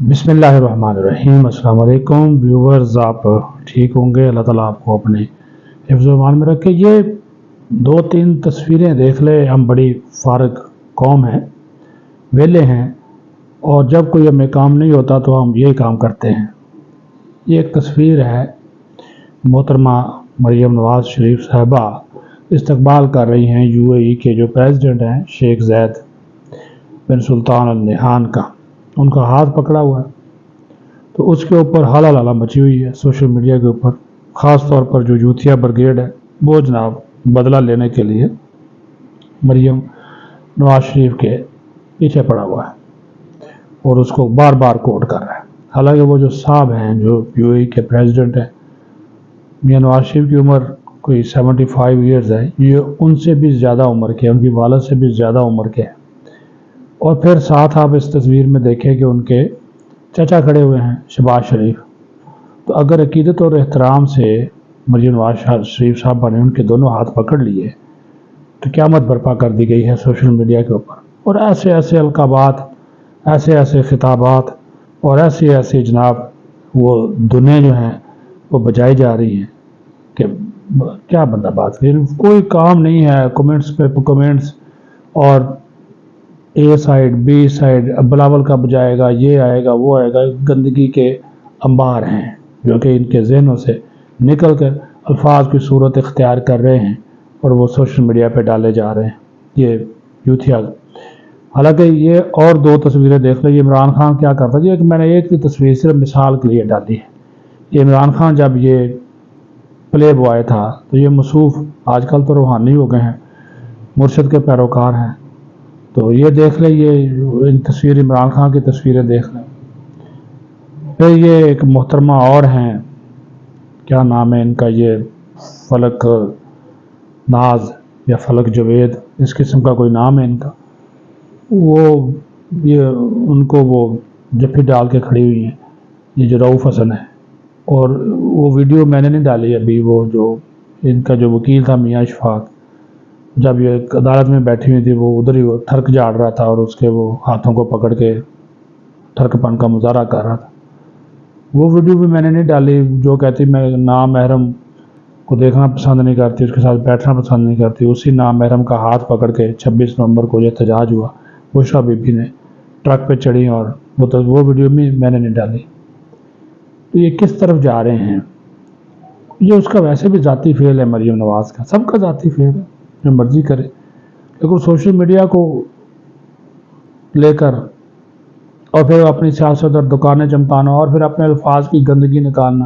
بسم اللہ الرحمن الرحیم۔ السلام علیکم ویورز، آپ ٹھیک ہوں گے؟ اللہ تعالیٰ آپ کو اپنے حفظ و امان میں رکھے۔ یہ 2-3 تصویریں دیکھ لے، ہم بڑی فارغ قوم ہیں، ویلے ہیں، اور جب کوئی ہمیں کام نہیں ہوتا تو ہم یہی کام کرتے ہیں۔ یہ ایک تصویر ہے، محترمہ مریم نواز شریف صاحبہ استقبال کر رہی ہیں UAE کے جو پریزیڈنٹ ہیں شیخ زید بن سلطان ال نہیان کا، ان کا ہاتھ پکڑا ہوا ہے۔ تو اس کے اوپر حالہ لالا مچی ہوئی ہے سوشل میڈیا کے اوپر، خاص طور پر جو یوتھیا بریگیڈ ہے وہ جناب بدلہ لینے کے لیے مریم نواز شریف کے پیچھے پڑا ہوا ہے اور اس کو بار بار کوٹ کر رہا ہے۔ حالانکہ وہ جو صاحب ہیں جو UAE کے پریزیڈنٹ ہیں، میاں نواز شریف کی عمر کوئی 75 ایئرز ہے، یہ ان سے بھی زیادہ عمر کے، ان کی والد سے بھی زیادہ عمر کے ہیں۔ اور پھر ساتھ آپ اس تصویر میں دیکھیں کہ ان کے چچا کھڑے ہوئے ہیں شہباز شریف۔ تو اگر عقیدت اور احترام سے مریم نواز شریف صاحبہ نے ان کے دونوں ہاتھ پکڑ لیے تو قیامت برپا کر دی گئی ہے سوشل میڈیا کے اوپر، اور ایسے ایسے القابات، ایسے ایسے خطابات اور ایسی جناب وہ دنیں جو ہیں وہ بجائی جا رہی ہیں کہ کیا بندہ بات کرے۔ کوئی کام نہیں ہے، کومنٹس پہ کومنٹس، اور A side B side, Bilawal کب جائے گا، یہ آئے گا وہ آئے گا، گندگی کے انبار ہیں جو کہ ان کے ذہنوں سے نکل کر الفاظ کی صورت اختیار کر رہے ہیں اور وہ سوشل میڈیا پہ ڈالے جا رہے ہیں۔ یہ یوتھیا، حالانکہ یہ اور 2 تصویریں دیکھ لیں۔ یہ عمران خان کیا کرتا ہے، یہ میں نے ایک ہی تصویر صرف مثال کے لیے ڈالی ہے۔ یہ عمران خان جب یہ پلے بوائے تھا تو یہ مصروف، آج کل تو روحانی ہو گئے ہیں، مرشد کے پیروکار ہیں، تو یہ دیکھ لیں، یہ ان تصویر عمران خان کی تصویریں دیکھ لیں۔ پھر یہ ایک محترمہ اور ہیں، کیا نام ہے ان کا، یہ فلک ناز یا فلک جوید، اس قسم کا کوئی نام ہے ان کا، وہ یہ ان کو وہ جفی ڈال کے کھڑی ہوئی ہیں، یہ جو رؤوف حسن ہے۔ اور وہ ویڈیو میں نے نہیں ڈالی ابھی، وہ جو ان کا جو وکیل تھا میاں اشفاق، جب یہ عدالت میں بیٹھی ہوئی تھی وہ ادھر ہی وہ ٹھرک جاڑ رہا تھا اور اس کے وہ ہاتھوں کو پکڑ کے ٹھرک پن کا مظاہرہ کر رہا تھا۔ وہ ویڈیو بھی میں نے نہیں ڈالی، جو کہتی میں نامحرم کو دیکھنا پسند نہیں کرتی، اس کے ساتھ بیٹھنا پسند نہیں کرتی، اسی نامحرم کا ہاتھ پکڑ کے 26 نومبر کو یہ احتجاج ہوا، بشریٰ بی بی نے ٹرک پہ چڑھی، اور وہ ویڈیو بھی میں نے نہیں ڈالی۔ تو یہ کس طرف جا رہے ہیں؟ یہ اس کا ویسے بھی ذاتی فعل ہے، مریم نواز کا سب کا ذاتی فعل ہے، جو مرضی کرے، لیکن سوشل میڈیا کو لے کر اور پھر اپنی سیاست اور دکانیں چمکانا اور پھر اپنے الفاظ کی گندگی نکالنا،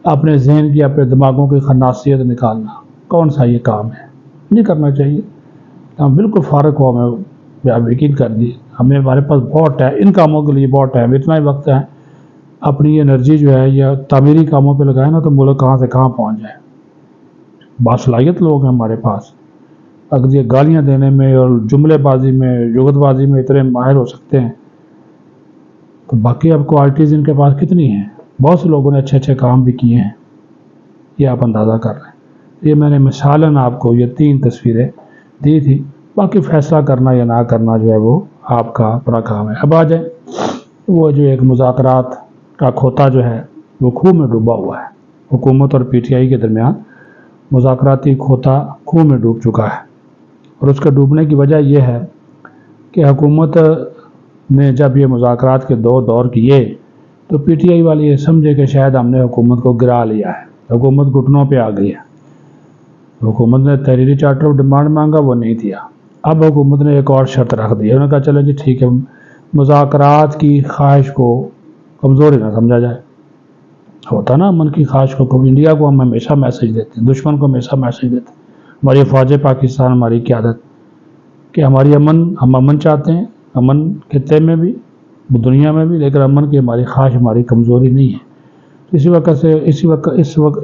اپنے ذہن کی، اپنے دماغوں کی خناصیت نکالنا، کون سا یہ کام ہے؟ نہیں کرنا چاہیے۔ ہم بالکل فارغ قوم ہے، آپ یقین کر دیے، ہمارے پاس بہت ہے ان کاموں کے لیے، بہت ٹائم، اتنا ہی وقت ہے، اپنی انرجی جو ہے یا تعمیری کاموں پہ لگائیں نا تو ملک کہاں سے کہاں پہنچ جائے۔ باصلاحیت لوگ ہیں ہمارے پاس، اگر یہ گالیاں دینے میں اور جملے بازی میں، جگت بازی میں اتنے ماہر ہو سکتے ہیں تو باقی اب کوالٹیز ان کے پاس کتنی ہیں؟ بہت سے لوگوں نے اچھے اچھے کام بھی کیے ہیں، یہ آپ اندازہ کر رہے ہیں۔ یہ میں نے مثالاً آپ کو یہ 3 تصویریں دی تھی، باقی فیصلہ کرنا یا نہ کرنا جو ہے وہ آپ کا اپنا کام ہے۔ اب آ جائیں، وہ جو ایک مذاکرات کا کھوتا جو ہے وہ خون میں ڈوبا ہوا ہے، حکومت اور PTI کے درمیان مذاکراتی کھوتا خون میں ڈوب چکا ہے، اور اس کے ڈوبنے کی وجہ یہ ہے کہ حکومت نے جب یہ مذاکرات کے 2 دور کیے تو PTI والے یہ سمجھے کہ شاید ہم نے حکومت کو گرا لیا ہے، حکومت گھٹنوں پہ آ گئی ہے۔ حکومت نے تحریری چارٹر آف ڈیمانڈ مانگا، وہ نہیں دیا، اب حکومت نے ایک اور شرط رکھ دی، انہوں نے کہا چلو جی ٹھیک ہے، مذاکرات کی خواہش کو کمزوری نہ سمجھا جائے۔ ہوتا نا امن کی خواہش کو، انڈیا کو ہم ہمیشہ میسج دیتے ہیں، دشمن کو ہمیشہ میسج دیتے ہیں، ہماری فوج پاکستان، ہماری قیادت، کہ ہماری ہم امن چاہتے ہیں، امن خطے میں بھی دنیا میں بھی، لیکن امن کی ہماری خواہش ہماری کمزوری نہیں ہے۔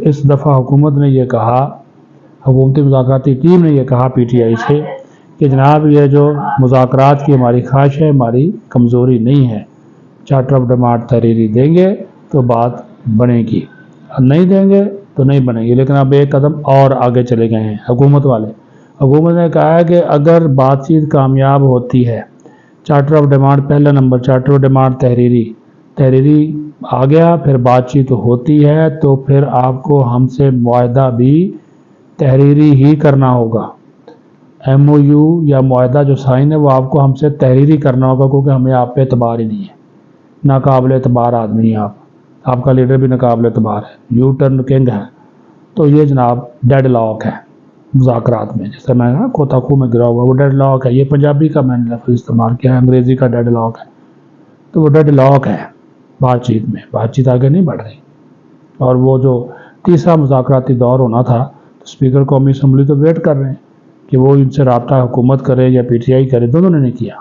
اس دفعہ حکومت نے یہ کہا، حکومتی مذاکراتی ٹیم نے یہ کہا PTI سے کہ جناب یہ جو مذاکرات کی ہماری خواہش ہے، ہماری کمزوری نہیں ہے، چارٹر آف ڈیمانڈ تحریری دیں گے تو بات بنے گی، نہیں دیں گے تو نہیں بنے گی۔ لیکن اب ایک قدم اور آگے چلے گئے ہیں حکومت والے۔ حکومت نے کہا ہے کہ اگر بات چیت کامیاب ہوتی ہے، چارٹر آف ڈیمانڈ پہلا نمبر، چارٹر آف ڈیمانڈ تحریری تحریری آ گیا، پھر بات چیت ہوتی ہے تو پھر آپ کو ہم سے معاہدہ بھی تحریری ہی کرنا ہوگا۔ ایم او یو یا معاہدہ جو سائن ہے وہ آپ کو ہم سے تحریری کرنا ہوگا، کیونکہ ہمیں آپ پہ اعتبار ہی نہیں ہے، ناقابل اعتبار آدمی ہیں آپ کا لیڈر بھی ناقابل اعتبار ہے، یو ٹرن کنگ ہے۔ تو یہ جناب ڈیڈ لاک ہے مذاکرات میں، جیسے میں نے کوتا خو میں گرا ہوا، وہ ڈیڈ لاک ہے۔ یہ پنجابی کا میں نے لفظ استعمال کیا ہے، انگریزی کا ڈیڈ لاک ہے، تو وہ ڈیڈ لاک ہے بات چیت میں، بات چیت آگے نہیں بڑھ رہی۔ اور وہ جو تیسرا مذاکراتی دور ہونا تھا، تو اسپیکر قومی اسمبلی تو ویٹ کر رہے ہیں کہ وہ ان سے رابطہ حکومت کرے یا پی ٹی آئی کرے، دونوں نے نہیں کیا،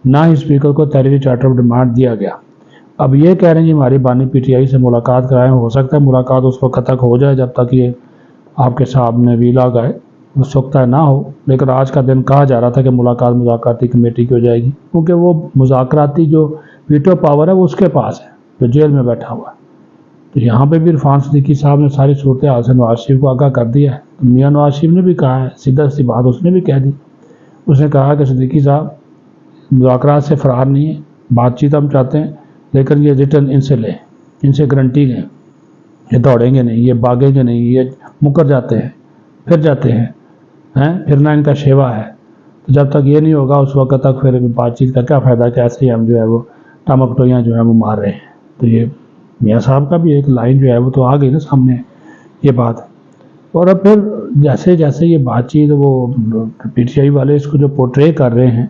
نہ ہی اسپیکر کو تحریری چارٹر آف ڈیمانڈ دیا گیا۔ اب یہ کہہ رہے ہیں جی ہماری بانی پی ٹی آئی سے ملاقات کرائیں، ہو سکتا ہے ملاقات اس وقت تک ہو جائے جب تک یہ آپ کے سامنے ویلا گئے، اس وقت نہ ہو، لیکن آج کا دن کہا جا رہا تھا کہ ملاقات مذاکراتی کمیٹی کی ہو جائے گی، کیونکہ وہ مذاکراتی جو ویٹو پاور ہے وہ اس کے پاس ہے جو جیل میں بیٹھا ہوا ہے۔ تو یہاں پہ بھی عرفان صدیقی صاحب نے ساری صورتحال سے نواز شریف کو آگاہ کر دیا ہے۔ میاں نواز شریف نے بھی کہا ہے، سیدھا سی بات اس نے بھی کہہ دی، اس نے کہا کہ صدیقی صاحب مذاکرات سے فرار نہیں ہے، بات چیت ہم چاہتے ہیں، لیکن یہ ریٹرن ان سے لیں، ان سے گارنٹی لیں، یہ دوڑیں گے نہیں، یہ بھاگیں گے نہیں، یہ مکر جاتے ہیں پھر جاتے ہیں، پھرنا ان کا شیوا ہے۔ تو جب تک یہ نہیں ہوگا اس وقت تک پھر بات چیت کا کیا فائدہ، کہ ایسے ہی ہم جو ہے وہ ٹمکٹویاں جو ہے وہ مار رہے ہیں۔ تو یہ میاں صاحب کا بھی ایک لائن جو ہے وہ تو آ گئی نا سامنے یہ بات۔ اور اب پھر جیسے جیسے یہ بات چیت وہ پی ٹی آئی والے اس کو جو پورٹرے کر رہے ہیں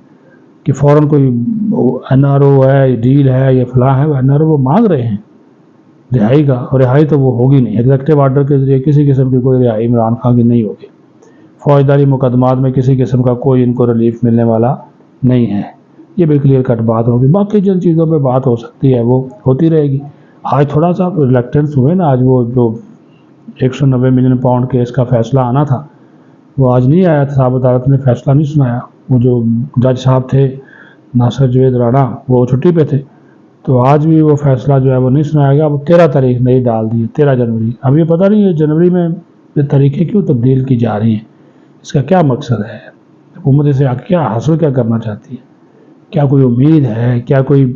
کہ فوراً کوئی این آر او ہے، ڈیل ہے، یہ فلاں ہے، این آر او وہ مانگ رہے ہیں رہائی کا، اور رہائی تو وہ ہوگی نہیں، ایگزیکٹو آرڈر کے ذریعے کسی قسم کی کوئی رہائی عمران خان کی نہیں ہوگی، فوجداری مقدمات میں کسی قسم کا کوئی ان کو ریلیف ملنے والا نہیں ہے، یہ بھی کلیئر کٹ بات ہوگی۔ باقی جن چیزوں پہ بات ہو سکتی ہے وہ ہوتی رہے گی۔ آج تھوڑا سا ریلیکٹنس ہوئے نا، آج وہ جو 190 ملین پاؤنڈ کیس کا فیصلہ آنا تھا وہ آج نہیں آیا تھا، صاحب عدالت نے فیصلہ نہیں سنایا، وہ جو جج صاحب تھے ناصر جوید رانا وہ چھٹی پہ تھے، تو آج بھی وہ فیصلہ جو ہے وہ نہیں سنایا گیا، وہ 13 تاریخ نہیں ڈال دی، 13 جنوری۔ اب یہ پتہ نہیں ہے جنوری میں یہ تاریخیں کیوں تبدیل کی جا رہی ہیں، اس کا کیا مقصد ہے، حکومت اسے کیا حاصل کیا کرنا چاہتی ہے، کیا کوئی امید ہے، کیا کوئی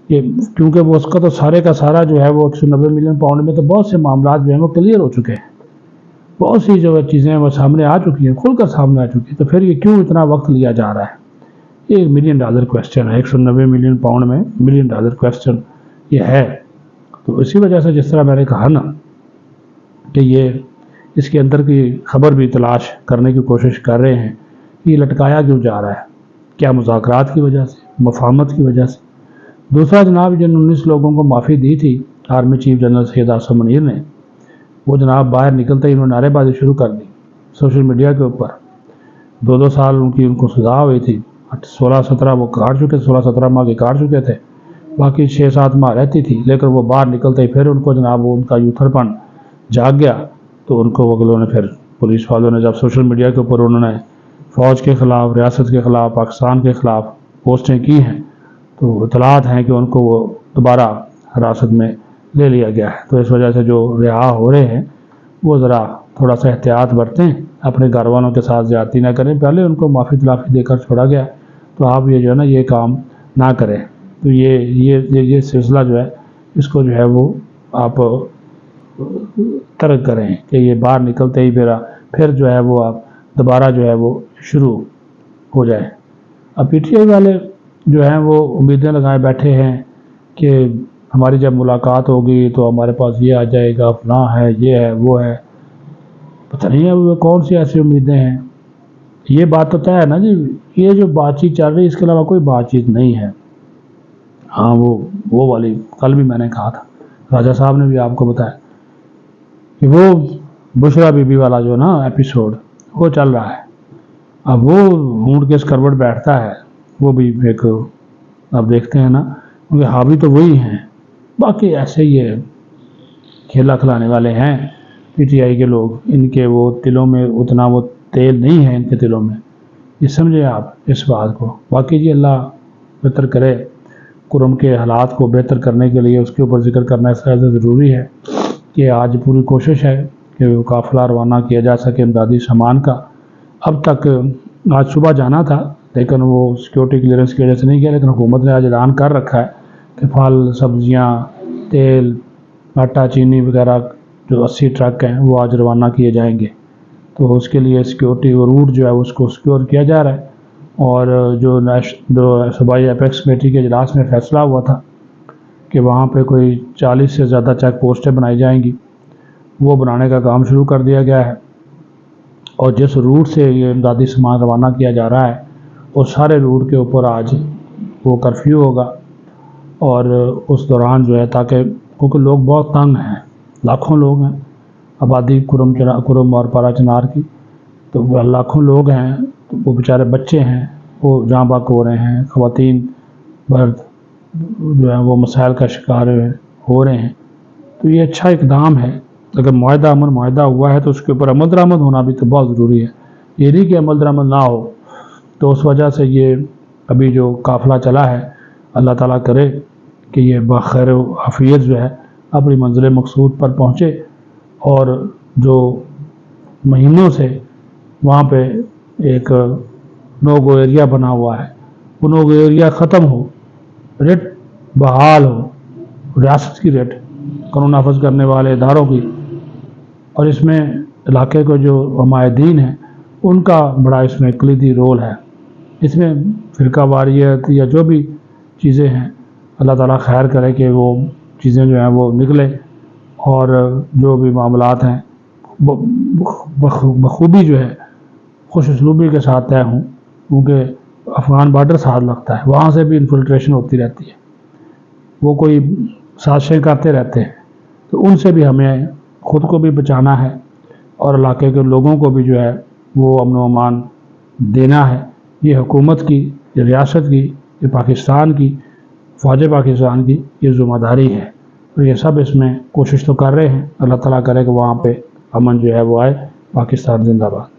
یہ، کیونکہ وہ اس کا تو سارے کا سارا جو ہے وہ 190 ملین پاؤنڈ میں تو بہت سے معاملات جو ہیں وہ کلیئر ہو چکے ہیں، بہت سی جو چیزیں وہ سامنے آ چکی ہیں، کھل کر سامنے آ چکی ہیں، تو پھر یہ کیوں اتنا وقت لیا جا رہا ہے؟ یہ $1 ملین کویسچن ہے، 190 ملین پاؤنڈ میں $1 ملین کویسچن یہ ہے۔ تو اسی وجہ سے جس طرح میں نے کہا نا کہ یہ اس کے اندر کی خبر بھی تلاش کرنے کی کوشش کر رہے ہیں کہ یہ لٹکایا کیوں جا رہا ہے، کیا مذاکرات کی وجہ سے، مفاہمت کی وجہ سے؟ دوسرا جناب، جن 19 لوگوں کو معافی دی تھی army chief general Syed Asim Munir نے، وہ جناب باہر نکلتے ہی انہوں نے نعرے بازی شروع کر دی سوشل میڈیا کے اوپر۔ 2 سال ان کو سزا ہوئی تھی، 16-17 وہ کاٹ چکے، 16-17 ماہ کے کاٹ چکے تھے، باقی 6-7 ماہ رہتی تھی، لیکن وہ باہر نکلتے ہی پھر ان کو جناب وہ ان کا یوتھر پن جاگ گیا، تو ان کو اگلوں نے پھر پولیس والوں نے جب سوشل میڈیا کے اوپر انہوں نے فوج کے خلاف، ریاست کے خلاف، پاکستان کے خلاف پوسٹیں کی ہیں، تو اطلاعات ہیں کہ ان کو وہ دوبارہ حراست میں لے لیا گیا ہے۔ تو اس وجہ سے جو رہا ہو رہے ہیں وہ ذرا تھوڑا سا احتیاط برتیں، اپنے گھر والوں کے ساتھ زیادتی نہ کریں، پہلے ان کو معافی تلافی دے کر چھوڑا گیا، تو آپ یہ جو ہے نا یہ کام نہ کریں۔ تو یہ سلسلہ جو ہے اس کو جو ہے وہ آپ ترک کریں کہ یہ باہر نکلتے ہی پھر جو ہے وہ آپ دوبارہ جو ہے وہ شروع ہو جائے۔ اب پی ٹی آئی والے جو ہیں وہ امیدیں لگائے بیٹھے ہیں کہ ہماری جب ملاقات ہوگی تو ہمارے پاس یہ آ جائے گا، فلاں ہے، یہ ہے، وہ ہے، پتہ نہیں ہے وہ کون سی ایسی امیدیں ہیں۔ یہ بات تو طے ہے نا جی، یہ جو بات چیت چل رہی ہے اس کے علاوہ کوئی بات چیت نہیں ہے۔ ہاں وہ والی کل بھی میں نے کہا تھا، راجہ صاحب نے بھی آپ کو بتایا کہ وہ بشرا بی بی والا جو نا ایپیسوڈ وہ چل رہا ہے، اب وہ اونٹ کے اس کروٹ بیٹھتا ہے، وہ بھی ایک اب دیکھتے ہیں نا، کیونکہ حاوی تو وہی ہیں، باقی ایسے یہ کھیلا کھلانے والے ہیں پی ٹی آئی کے لوگ، ان کے وہ دلوں میں اتنا وہ تیل نہیں ہے ان کے دلوں میں، یہ سمجھے آپ اس بات کو۔ باقی جی اللہ بہتر کرے، قرم کے حالات کو بہتر کرنے کے لیے اس کے اوپر ذکر کرنا اس طرح سے ضروری ہے کہ آج پوری کوشش ہے کہ وہ قافلہ روانہ کیا جا سکے امدادی سامان کا۔ اب تک آج صبح جانا تھا لیکن وہ سیکیورٹی کلیئرنس کی وجہ سے نہیں کیا، لیکن حکومت نے آج اعلان کر رکھا ہے کہ پھل، سبزیاں، تیل، آٹا، چینی وغیرہ جو 80 ٹرک ہیں وہ آج روانہ کیے جائیں گے۔ تو اس کے لیے سیکیورٹی اور روٹ جو ہے اس کو سیکیور کیا جا رہا ہے، اور جو صوبائی اپیکس کمیٹی کے اجلاس میں فیصلہ ہوا تھا کہ وہاں پہ کوئی 40 سے زیادہ چیک پوسٹیں بنائی جائیں گی، وہ بنانے کا کام شروع کر دیا گیا ہے، اور جس روٹ سے یہ امدادی سامان روانہ کیا جا رہا ہے اس سارے روٹ کے اوپر آج وہ کرفیو ہوگا، اور اس دوران جو ہے تاکہ کیونکہ لوگ بہت تنگ ہیں، لاکھوں لوگ ہیں، آبادی کرم اور پارا چنار کی، تو وہ لاکھوں لوگ ہیں، تو وہ بیچارے بچے ہیں وہ جاں بحق ہو رہے ہیں، خواتین مرد جو ہیں وہ مسائل کا شکار ہو رہے ہیں۔ تو یہ اچھا اقدام ہے، اگر معاہدہ ہوا ہے تو اس کے اوپر عمل درآمد ہونا بھی تو بہت ضروری ہے۔ یہ نہیں کہ عمل درآمد نہ ہو، تو اس وجہ سے یہ ابھی جو قافلہ چلا ہے، اللہ تعالیٰ کرے کہ یہ بخیر و عافیت جو ہے اپنی منزل مقصود پر پہنچے، اور جو مہینوں سے وہاں پہ ایک نو گو ایریا بنا ہوا ہے وہ نو گو ایریا ختم ہو، ریٹ بحال ہو، ریاست کی ریٹ، قانون نافذ کرنے والے اداروں کی، اور اس میں علاقے کو جو عمائدین ہیں ان کا بڑا اس میں کلیدی رول ہے۔ اس میں فرقہ واریت یا جو بھی چیزیں ہیں، اللہ تعالیٰ خیر کرے کہ وہ چیزیں جو ہیں وہ نکلے، اور جو بھی معاملات ہیں بخوبی جو ہے خوش اسلوبی کے ساتھ طے ہوں، کیونکہ افغان بارڈر ساتھ لگتا ہے، وہاں سے بھی انفلٹریشن ہوتی رہتی ہے، وہ کوئی سازشیں کرتے رہتے ہیں، تو ان سے بھی ہمیں خود کو بھی بچانا ہے، اور علاقے کے لوگوں کو بھی جو ہے وہ امن و امان دینا ہے۔ یہ حکومت کی، یہ ریاست کی، یہ پاکستان کی، فوج پاکستان کی یہ ذمہ داری ہے، اور یہ سب اس میں کوشش تو کر رہے ہیں۔ اللہ تعالیٰ کرے کہ وہاں پہ امن جو ہے وہ آئے۔ پاکستان زندہ باد۔